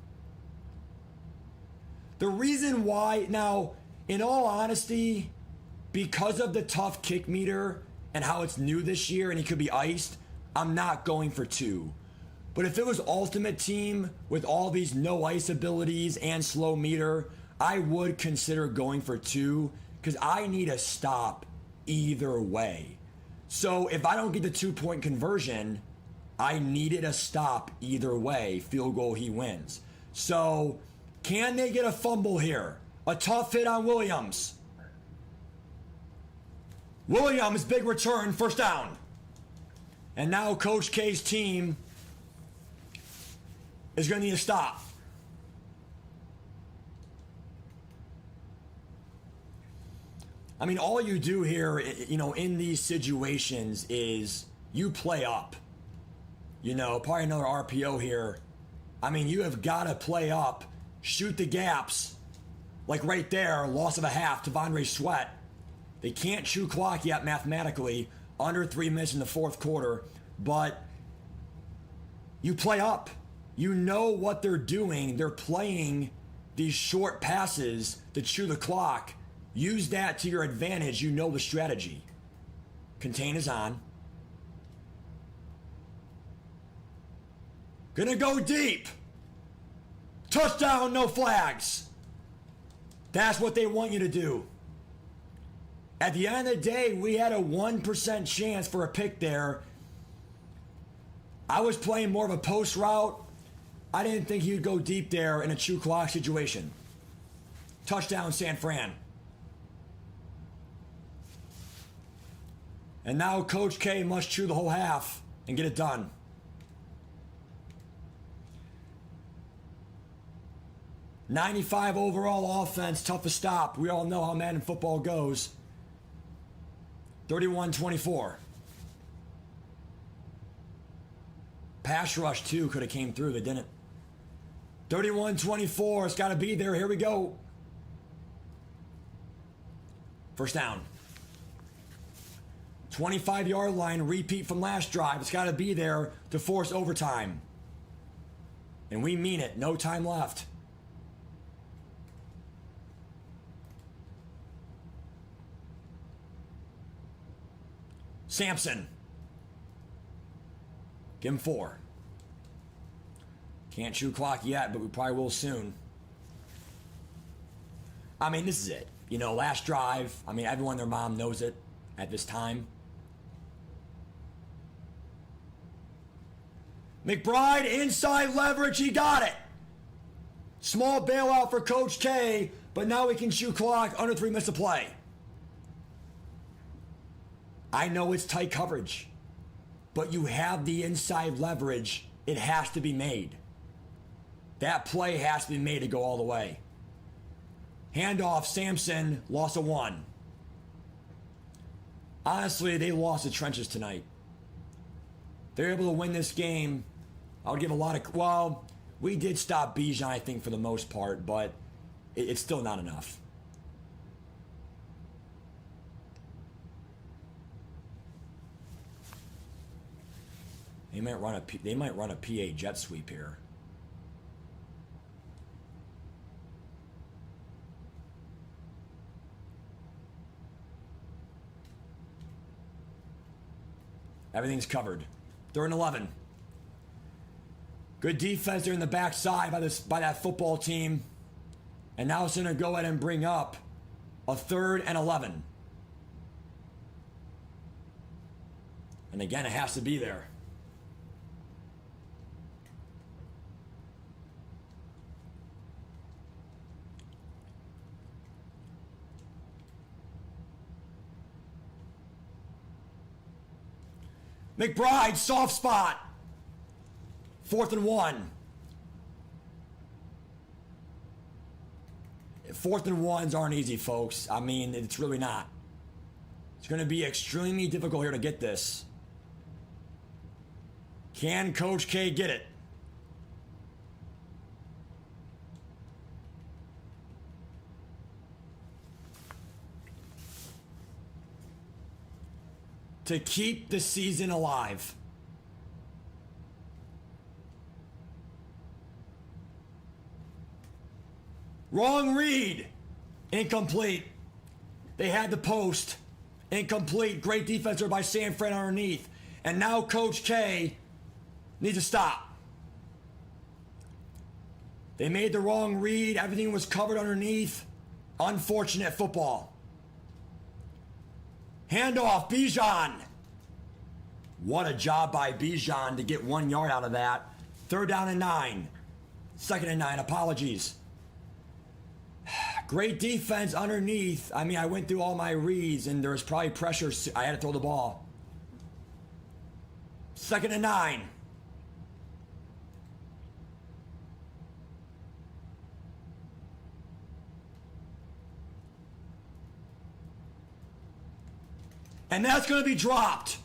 The reason why, now, in all honesty, because of the tough kick meter and how it's new this year and he could be iced, I'm not going for 2. But if it was Ultimate Team with all these no ice abilities and slow meter, I would consider going for 2 because I need a stop either way. So if I don't get the 2-point conversion, I needed a stop either way. Field goal, he wins. So can they get a fumble here? A tough hit on Williams. Williams, big return, first down. And now Coach K's team is going to need a stop. I mean, all you do here, you know, in these situations is you play up. You know, probably another RPO here. I mean, you have got to play up, shoot the gaps. Like right there, loss of a half, T'Vondre Sweat. They can't chew clock yet mathematically, under 3 minutes in the 4th quarter, but you play up. You know what they're doing. They're playing these short passes to chew the clock. Use that to your advantage. You know the strategy. Contain is on. Gonna go deep. Touchdown, no flags. That's what they want you to do. At the end of the day, we had a 1% chance for a pick there. I was playing more of a post route. I didn't think he would go deep there in a chew clock situation. Touchdown, San Fran. And now Coach K must chew the whole half and get it done. .95 overall offense, tough to stop. We all know how Madden football goes. 31-24. Pass rush, too, could have came through. They didn't. 31-24. It's got to be there. Here we go. First down. 25-yard line. Repeat from last drive. It's got to be there to force overtime. And we mean it. No time left. Sampson. Give him 4. Can't chew clock yet, but we probably will soon. I mean, this is it. You know, last drive. I mean, everyone and their mom knows it at this time. McBride, inside leverage. He got it. Small bailout for Coach K, but now we can chew clock under 3 minutes to play. I know it's tight coverage, but you have the inside leverage. It has to be made. That play has to be made to go all the way. Handoff, Sampson, loss of 1. Honestly, they lost the trenches tonight. They're able to win this game. I would give a lot of... Well, we did stop Bijan, I think, for the most part, but it's still not enough. They might run a PA jet sweep here. Everything's covered. 3rd and 11. Good defense there in the backside by that football team. And now it's going to go ahead and bring up a 3rd and 11. And again, it has to be there. McBride, soft spot. 4th and 1. 4th and 1s aren't easy, folks. I mean, it's really not. It's going to be extremely difficult here to get this. Can Coach K get it? To keep the season alive. Wrong read. Incomplete. They had the post. Incomplete. Great defense there by San Fran underneath. And now Coach K needs to stop. They made the wrong read. Everything was covered underneath. Unfortunate football. Handoff, Bijan. What a job by Bijan to get 1 yard out of that. 3rd down and 9. 2nd and 9, apologies. Great defense underneath. I mean, I went through all my reads and there was probably pressure. I had to throw the ball. 2nd and 9. And that's going to be dropped.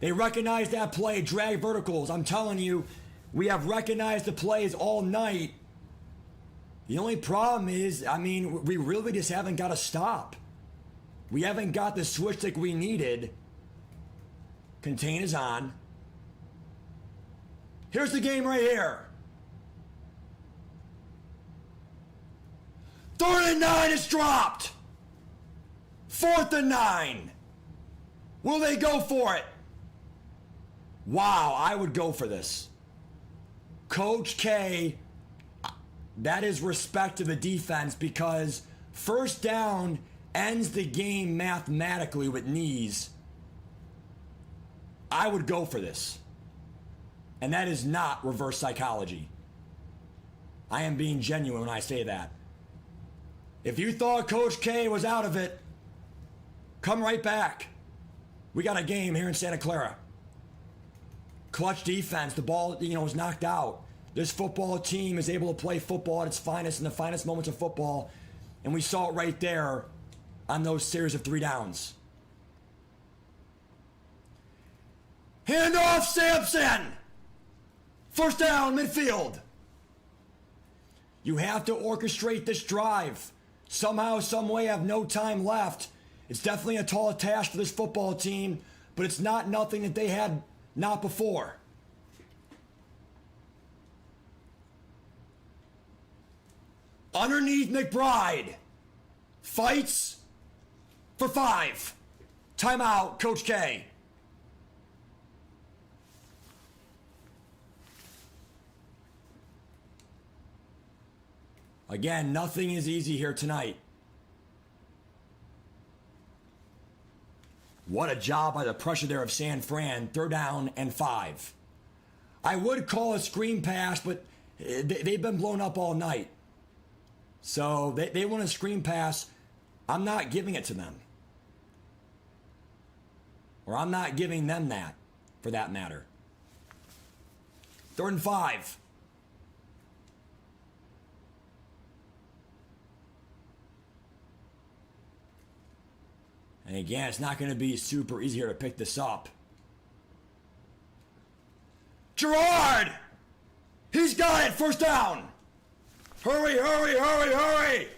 They recognize that play, drag verticals. I'm telling you, we have recognized the plays all night. The only problem is, I mean, we really just haven't got a stop. We haven't got the switch that we needed. Contain is on. Here's the game right here. 3rd and 9 is dropped. 4th and 9. Will they go for it? Wow, I would go for this. Coach K, that is respect to the defense because 1st down ends the game mathematically with knees. I would go for this. And that is not reverse psychology. I am being genuine when I say that. If you thought Coach K was out of it, come right back. We got a game here in Santa Clara. Clutch defense. The ball, was knocked out. This football team is able to play football at its finest in the finest moments of football. And we saw it right there on those series of 3 downs. Handoff, Sampson. 1st down, midfield. You have to orchestrate this drive. Somehow, some way, have no time left. It's definitely a tall task for this football team, but it's not nothing that they had not before. Underneath McBride. Fights for 5. Timeout, Coach K. Again, nothing is easy here tonight. What a job by the pressure there of San Fran. 3rd down and 5. I would call a screen pass, but they've been blown up all night. So they want a screen pass. I'm not giving it to them. Or I'm not giving them that, for that matter. 3rd and 5. And again, it's not going to be super easy here to pick this up. Gerard! He's got it! 1st down! Hurry, hurry, hurry, hurry!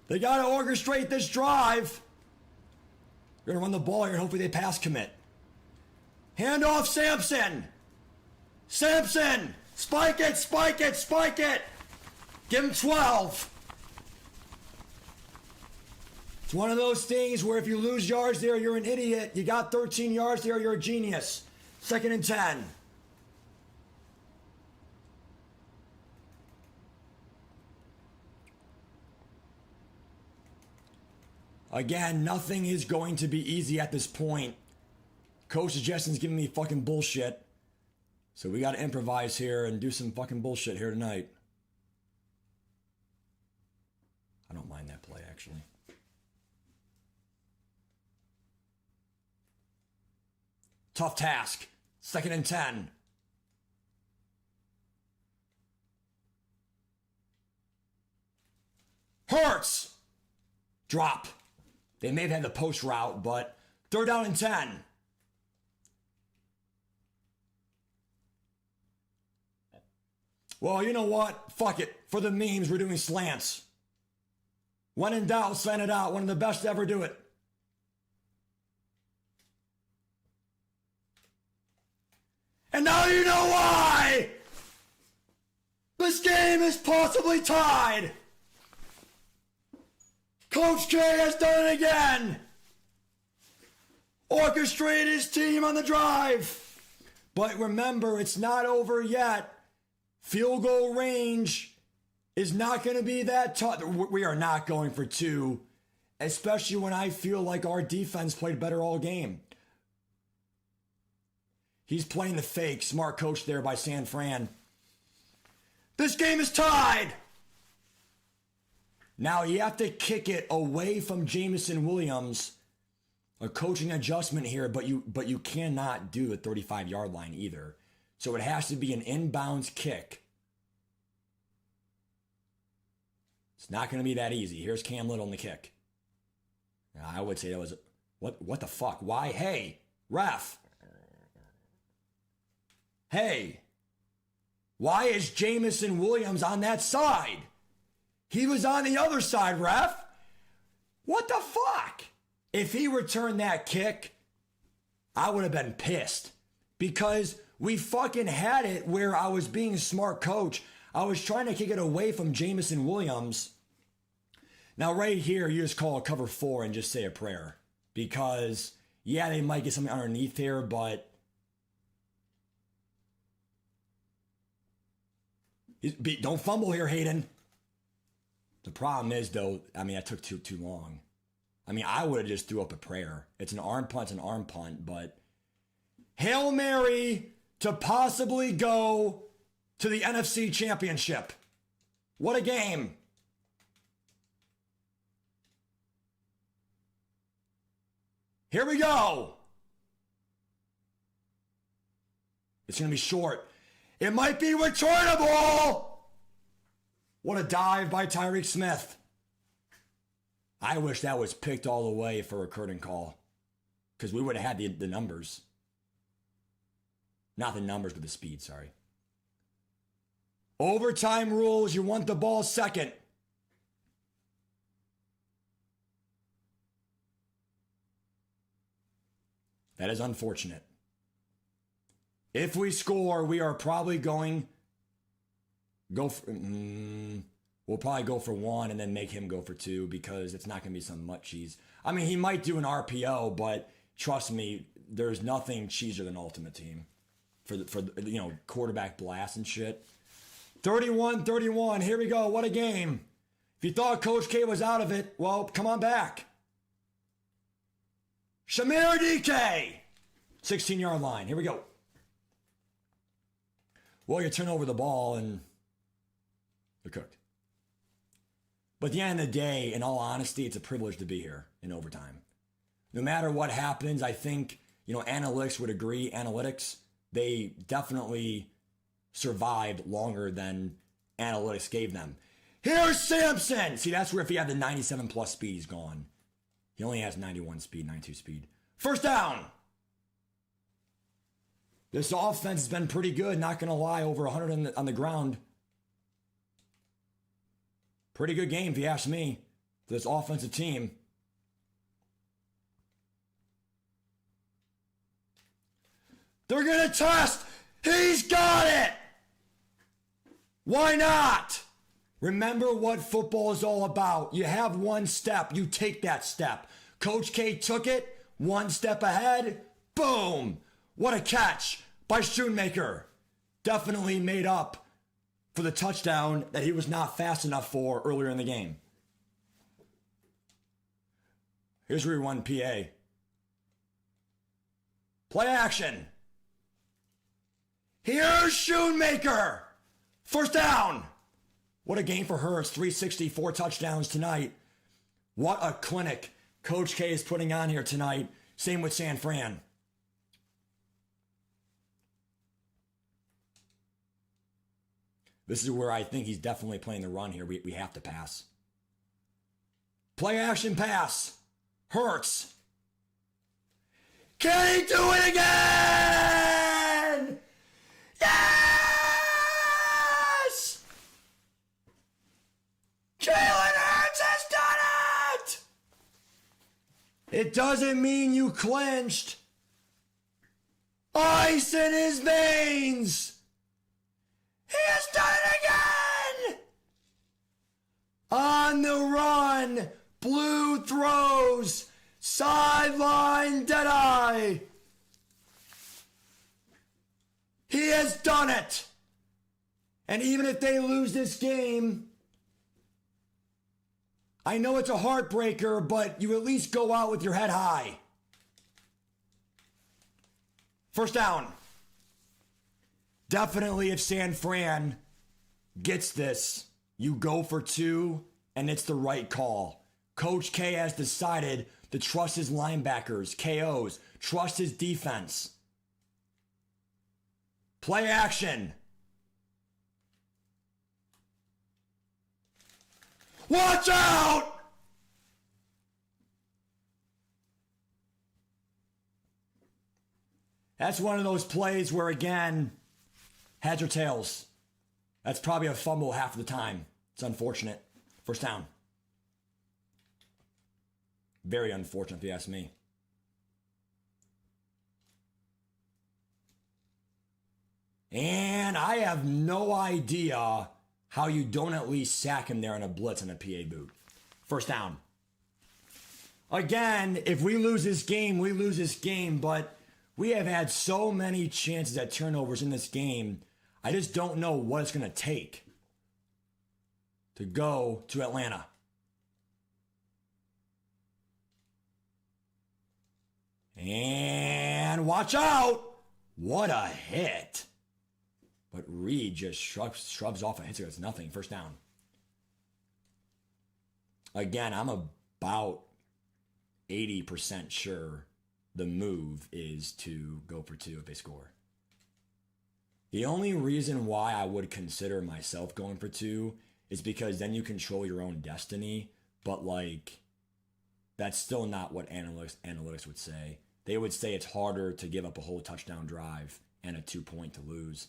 They got to orchestrate this drive. They're going to run the ball here and hopefully they pass commit. Hand off Sampson. Sampson. Spike it, spike it, spike it. Give him 12. It's one of those things where if you lose yards there, you're an idiot. You got 13 yards there, you're a genius. 2nd and 10. Again, nothing is going to be easy at this point. Coach Justin's giving me fucking bullshit. So we got to improvise here and do some fucking bullshit here tonight. I don't mind that play, actually. Tough task. 2nd and 10. Hurts. Drop. They may have had the post route, but 3rd down and 10. Well, you know what? Fuck it. For the memes, we're doing slants. When in doubt, slant it out. One of the best to ever do it. And now you know why! This game is possibly tied! Coach K has done it again! Orchestrated his team on the drive! But remember, it's not over yet. Field goal range is not going to be that tough. We are not going for 2, especially when I feel like our defense played better all game. He's playing the fake. Smart coach there by San Fran. This game is tied. Now you have to kick it away from Jameson Williams. A coaching adjustment here, but you cannot do a 35-yard line either. So it has to be an inbounds kick. It's not going to be that easy. Here's Cam Little in the kick. Now, I would say that was what the fuck? Why? Hey, ref. Hey, why is Jameson Williams on that side? He was on the other side, ref. What the fuck? If he returned that kick, I would have been pissed because we fucking had it where I was being a smart coach. I was trying to kick it away from Jameson Williams. Now right here, you just call a cover 4 and just say a prayer because yeah, they might get something underneath here, but don't fumble here, Hayden. The problem is, though, I mean, that took too long. I mean, I would have just threw up a prayer. It's an arm punt, but Hail Mary to possibly go to the NFC Championship. What a game. Here we go. It's going to be short. It might be returnable. What a dive by Tyreek Smith. I wish that was picked all the way for a curtain call because we would have had the numbers. Not the numbers, but the speed, sorry. Overtime rules, you want the ball second. That is unfortunate. If we score, we are probably going we'll probably go for 1 and then make him go for 2 because it's not going to be some mutt cheese. I mean, he might do an RPO, but trust me, there's nothing cheesier than Ultimate Team for the quarterback blast and shit. 31-31. Here we go. What a game. If you thought Coach K was out of it, well, come on back. Shamir DK. 16-yard line. Here we go. Well, you turn over the ball and they're cooked. But at the end of the day, in all honesty, it's a privilege to be here in overtime. No matter what happens, I think, analytics would agree. Analytics, they definitely survived longer than analytics gave them. Here's Sampson. See, that's where if he had the 97 plus speed, he's gone. He only has 91 speed, 92 speed. First down. This offense has been pretty good, not going to lie, over 100 on the ground. Pretty good game, if you ask me, for this offensive team. They're going to test. He's got it. Why not? Remember what football is all about. You have one step. You take that step. Coach K took it. One step ahead. Boom. What a catch by Schoonmaker. Definitely made up for the touchdown that he was not fast enough for earlier in the game. Here's where we run PA. Play action. Here's Schoonmaker. First down. What a game for her. It's 364 touchdowns tonight. What a clinic Coach K is putting on here tonight. Same with San Fran. This is where I think he's definitely playing the run here. We have to pass. Play action pass. Hurts. Can he do it again? Yes! Jalen Hurts has done it! It doesn't mean you clinched. Ice in his veins. He has done it again! On the run, blue throws, sideline deadeye. He has done it! And even if they lose this game, I know it's a heartbreaker, but you at least go out with your head high. First down. Definitely if San Fran gets this, you go for two, and it's the right call. Coach K has decided to trust his linebackers, KOs, trust his defense. Play action. Watch out! That's one of those plays where, again, heads or tails. That's probably a fumble half of the time. It's unfortunate. First down. Very unfortunate if you ask me. And I have no idea how you don't at least sack him there on a blitz and a PA boot. First down. Again, if we lose this game, we lose this game, but we have had so many chances at turnovers in this game. I just don't know what it's going to take to go to Atlanta. And watch out! What a hit. But Reed just shrubs off and hits it. It's nothing. First down. Again, I'm about 80% sure the move is to go for two if they score. The only reason why I would consider myself going for two is because then you control your own destiny. But, like, that's still not what analytics would say. They would say it's harder to give up a whole touchdown drive and a 2-point to lose.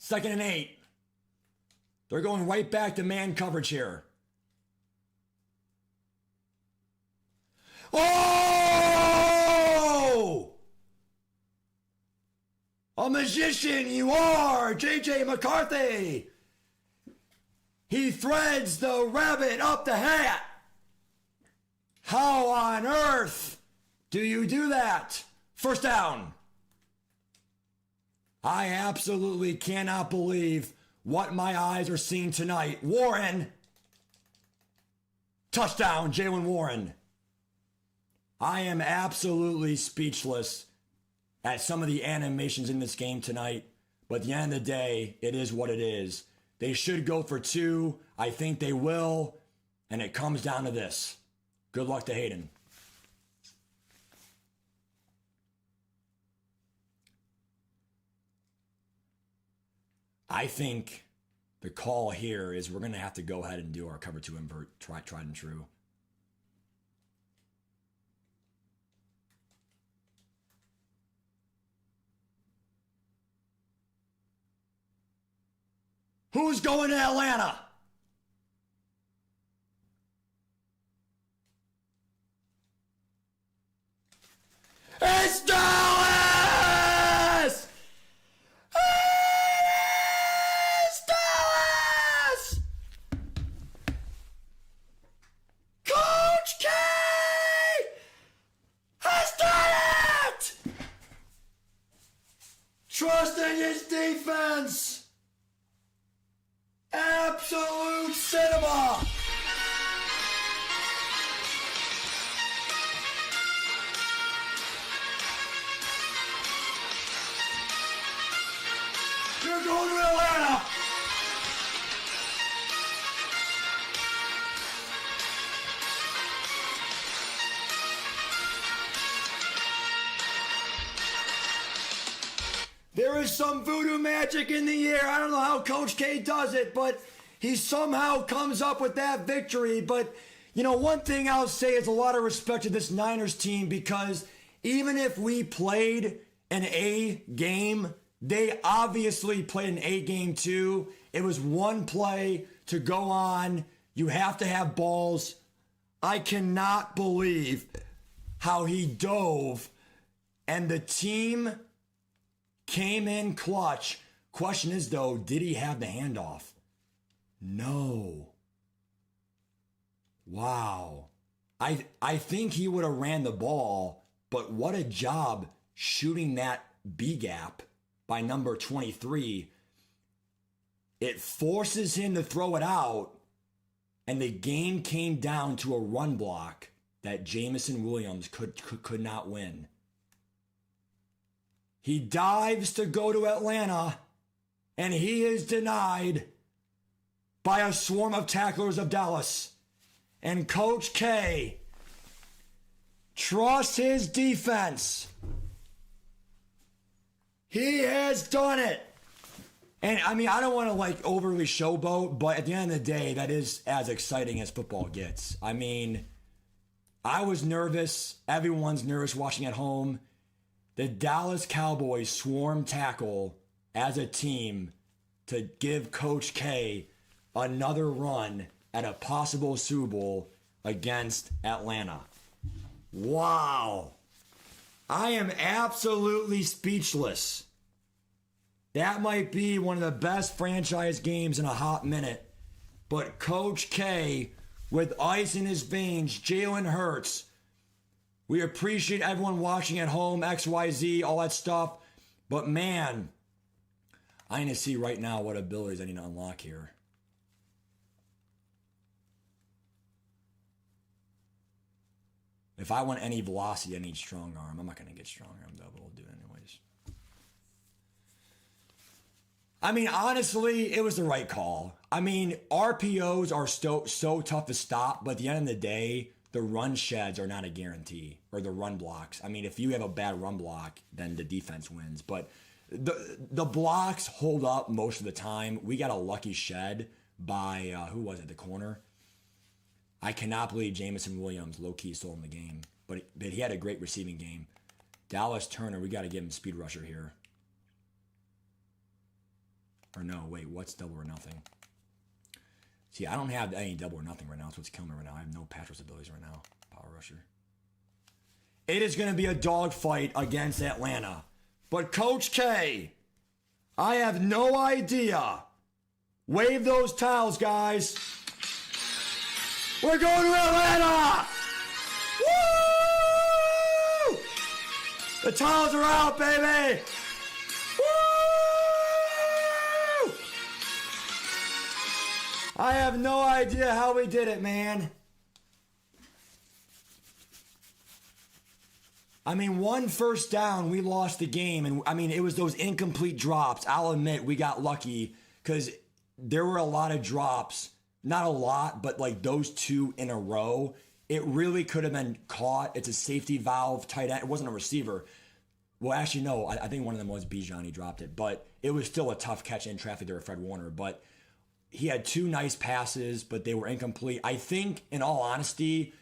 2nd and 8. They're going right back to man coverage here. Oh! A magician you are, J.J. McCarthy. He threads the rabbit up the hat. How on earth do you do that? First down. I absolutely cannot believe what my eyes are seeing tonight. Warren. Touchdown, Jaylen Warren. I am absolutely speechless at some of the animations in this game tonight. But at the end of the day, it is what it is. They should go for two. I think they will. And it comes down to this. Good luck to Hayden. I think the call here is we're going to have to go ahead and do our cover two invert, tried and true. Who's going to Atlanta? using his defense. Absolute cinema. You're going to Atlanta. There is some voodoo magic in the air. I don't know how Coach K does it, but he somehow comes up with that victory. But, you know, one thing I'll say is a lot of respect to this Niners team, because even if we played an A game, they obviously played an A game too. It was one play to go on. You have to have balls. I cannot believe how he dove and the team came in clutch. Question is, though, did he have the handoff? No. Wow. I think he would have ran the ball, but what a job shooting that B gap by number 23. It forces him to throw it out, and the game came down to a run block that Jameson Williams could not win. He dives to go to Atlanta, and he is denied by a swarm of tacklers of Dallas. And Coach K trusts his defense. He has done it. And I mean, I don't want to like overly showboat, but at the end of the day, that is as exciting as football gets. I mean, I was nervous. Everyone's nervous watching at home. The Dallas Cowboys swarm tackle as a team to give Coach K another run at a possible Super Bowl against Atlanta. Wow. I am absolutely speechless. That might be one of the best franchise games in a hot minute. But Coach K, with ice in his veins, Jalen Hurts, we appreciate everyone watching at home, XYZ, all that stuff. But man, I need to see right now what abilities I need to unlock here. If I want any velocity, I need strong arm. I'm not going to get strong arm though, but we'll do it anyways. I mean, honestly, it was the right call. I mean, RPOs are so tough to stop, but at the end of the day, the run sheds are not a guarantee, or the run blocks. I mean, if you have a bad run block, then the defense wins. But the blocks hold up most of the time. We got a lucky shed by, who was it, the corner? I cannot believe Jameson Williams low-key stole him the game. But he had a great receiving game. Dallas Turner, we got to give him speed rusher here. Or no, wait, what's double or nothing? See, I don't have any double or nothing right now. That's what's killing me right now. I have no patch rush abilities right now. Power rusher. It is going to be a dogfight against Atlanta. But Coach K, I have no idea. Wave those towels, guys. We're going to Atlanta! Woo! The towels are out, baby! Woo! I have no idea how we did it, man. I mean, one first down, we lost the game. And I mean, it was those incomplete drops. I'll admit we got lucky because there were a lot of drops. Not a lot, but like those two in a row, it really could have been caught. It's a safety valve tight end. It wasn't a receiver. Well, actually, no. I think one of them was Bijan. He dropped it. But it was still a tough catch in traffic there with Fred Warner. But he had two nice passes, but they were incomplete. I think, in all honesty,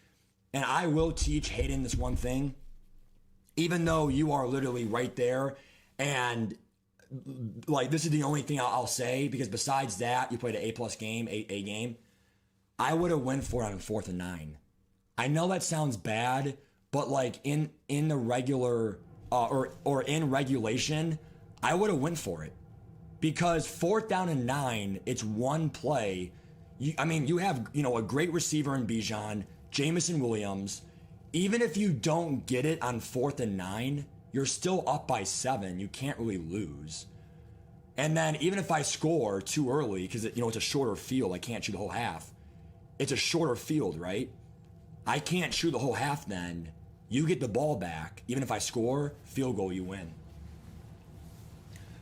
and I will teach Hayden this one thing, even though you are literally right there, and like this is the only thing I'll say, because besides that, you played an A+ game, a game. I would have went for it on 4th and 9. I know that sounds bad, but like in the regular or in regulation, I would have went for it, because 4th down and 9, it's one play. You have a great receiver in Bijan, Jameson Williams. Even if you don't get it on 4th and 9, you're still up by 7. You can't really lose. And then even if I score too early, because it's a shorter field, I can't shoot the whole half. It's a shorter field, right? I can't shoot the whole half then. You get the ball back. Even if I score, field goal, you win.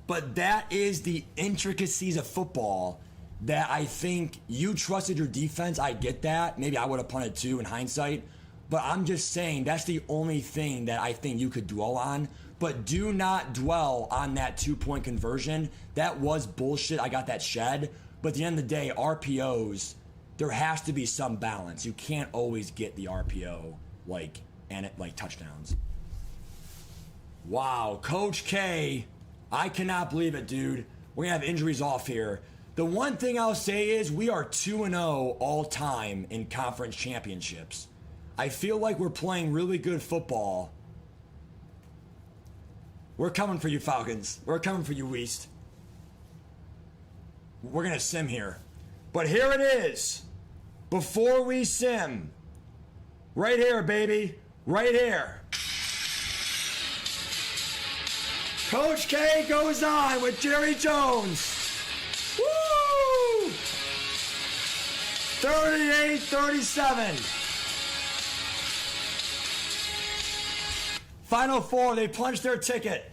But that is the intricacies of football that I think you trusted your defense. I get that. Maybe I would have punted too in hindsight. But I'm just saying that's the only thing that I think you could dwell on. But do not dwell on that 2-point conversion. That was bullshit. I got that shed. But at the end of the day, RPOs, there has to be some balance. You can't always get the RPO like touchdowns. Wow, Coach K, I cannot believe it, dude. We're going to have injuries off here. The one thing I'll say is we are 2-0 all time in conference championships. I feel like we're playing really good football. We're coming for you, Falcons. We're coming for you, Weast. We're going to sim here. But here it is. Before we sim. Right here, baby. Right here. Coach K goes on with Jerry Jones. Woo! 38-37. Final four, they punched their ticket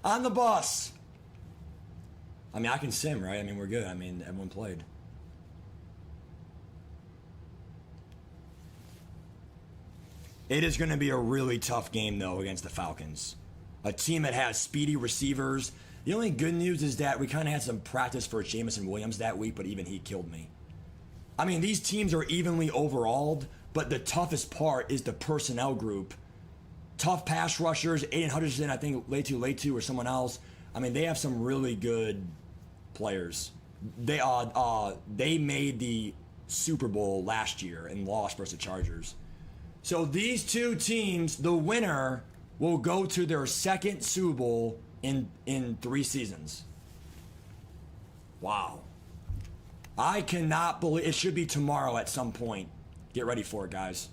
on the bus. I mean, I can sim, right? I mean, we're good. I mean, everyone played. It is going to be a really tough game, though, against the Falcons. A team that has speedy receivers. The only good news is that we kind of had some practice for Jamison Williams that week, but even he killed me. I mean, these teams are evenly overalled, but the toughest part is the personnel group. Tough pass rushers, Aiden Hutchinson, I think Leitu or someone else. I mean, they have some really good players. They made the Super Bowl last year and lost versus the Chargers. So these two teams, the winner will go to their second Super Bowl in 3 seasons. Wow. I cannot believe it. Should be tomorrow at some point. Get ready for it, guys.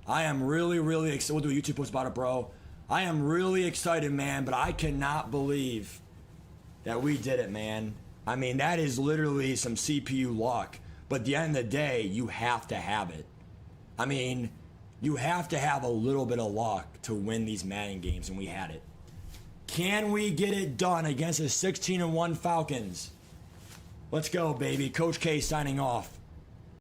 I am really, really excited. We'll do a YouTube post about it, bro. I am really excited, man, but I cannot believe that we did it, man. I mean, that is literally some CPU luck. But at the end of the day, you have to have it. I mean, you have to have a little bit of luck to win these Madden games, and we had it. Can we get it done against the 16-1 Falcons? Let's go, baby. Coach K signing off.